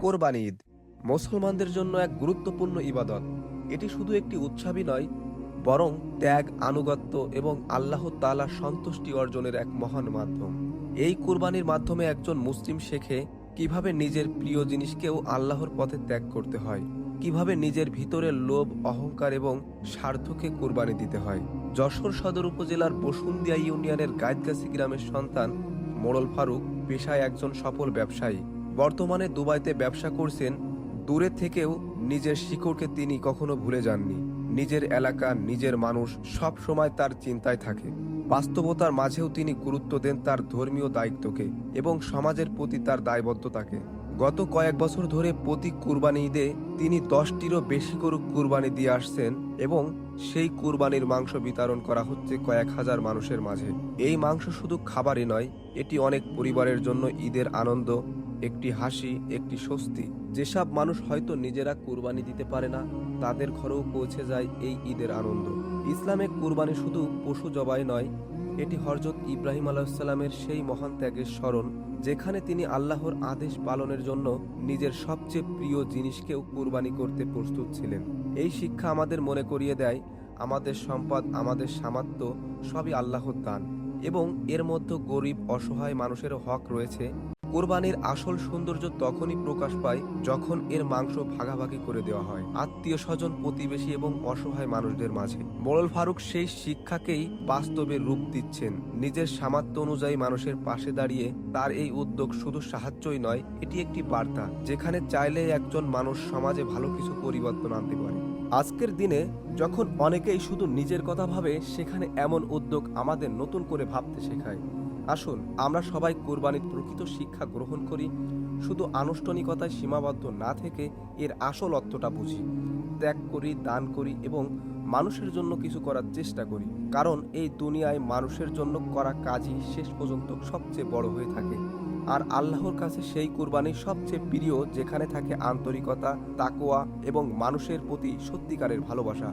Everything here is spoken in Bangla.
কোরবানি ঈদ মুসলমানদের জন্য এক গুরুত্বপূর্ণ ইবাদত। এটি শুধু একটি উৎসবই নয়, বরং ত্যাগ, আনুগত্য এবং আল্লাহ তাআলার সন্তুষ্টি অর্জনের এক মহান মাধ্যম। এই কোরবানির মাধ্যমে একজন মুসলিম শেখে কিভাবে নিজের প্রিয় জিনিসকেও আল্লাহর পথে ত্যাগ করতে হয়, কিভাবে নিজের ভিতরের লোভ, অহংকার এবং স্বার্থকে কোরবানি দিতে হয়। যশোর সদর উপজেলার বসুন্দিয়া ইউনিয়নের গাইতগাছি গ্রামের সন্তান মোড়ল ফারুক পেশায় একজন সফল ব্যবসায়ী। বর্তমানে দুবাইতে ব্যবসা করছেন। দূরে থেকেও নিজের শিকড়কে তিনি কখনো ভুলে যাননি। নিজের এলাকা, নিজের মানুষ সব সময় তার চিন্তায় থাকে। বাস্তবতার মাঝেও তিনি গুরুত্ব দেন তার ধর্মীয় দায়িত্বকে এবং সমাজের প্রতি তার দায়বদ্ধতাকে। গত কয়েক বছর ধরে প্রতি কুরবানি ঈদে তিনি 10টিরও বেশি গরু কুরবানি দিয়ে আসছেন এবং সেই কুরবানির মাংস বিতরণ করা হচ্ছে কয়েক হাজার মানুষের মাঝে। এই মাংস শুধু খাবারই নয়, এটি অনেক পরিবারের জন্য ঈদের আনন্দ, একটি হাসি, একটি স্বস্তি। যেসব মানুষ হয়তো নিজেরা কুরবানি দিতে পারে না, তাদের ঘরেও পৌঁছে যায় এই ঈদের আনন্দ। ইসলামে কুরবানি শুধু পশু জবাই নয়, এটি হযরত ইব্রাহিম আলাইহিসসালামের সেই মহান ত্যাগের স্মরণ, যেখানে তিনি আল্লাহর আদেশ পালনের জন্য নিজের সবচেয়ে প্রিয় জিনিসকেও কুরবানি করতে প্রস্তুত ছিলেন। এই শিক্ষা আমাদের মনে করিয়ে দেয়, আমাদের সম্পদ, আমাদের সামর্থ্য সবই আল্লাহর দান এবং এর মধ্যে গরিব, অসহায় মানুষেরও হক রয়েছে। কোরবানির আসল সৌন্দর্য তখনই প্রকাশ পায় যখন এর মাংস ভাগাভাগি করে দেওয়া হয় আত্মীয় স্বজন, প্রতিবেশী এবং অসহায় মানুষদের মাঝে। মোড়ল ফারুক সেই শিক্ষাকেই বাস্তবে রূপ দিচ্ছেন। নিজের সামর্থ্য অনুযায়ী মানুষের পাশে দাঁড়িয়ে তার এই উদ্যোগ শুধু সাহায্যই নয়, এটি একটি বার্তা, যেখানে চাইলে একজন মানুষ সমাজে ভালো কিছু পরিবর্তন আনতে পারে। আজকের দিনে যখন অনেকেই শুধু নিজের কথা ভাবে, সেখানে এমন উদ্যোগ আমাদের নতুন করে ভাবতে শেখায়। আসুন আমরা সবাই কোরবানির প্রকৃত শিক্ষা গ্রহণ করি, শুধু আনুষ্ঠানিকতায় সীমাবদ্ধ না থেকে এর আসল অর্থটা বুঝি, ত্যাগ করি, দান করি এবং মানুষের জন্য কিছু করার চেষ্টা করি। কারণ এই দুনিয়ায় মানুষের জন্য করা কাজই শেষ পর্যন্ত সবচেয়ে বড় হয়ে থাকে। আর আল্লাহর কাছে সেই কুরবানি সবচেয়ে প্রিয়, যেখানে থাকে আন্তরিকতা, তাকওয়া এবং মানুষের প্রতি সত্যিকারের ভালোবাসা।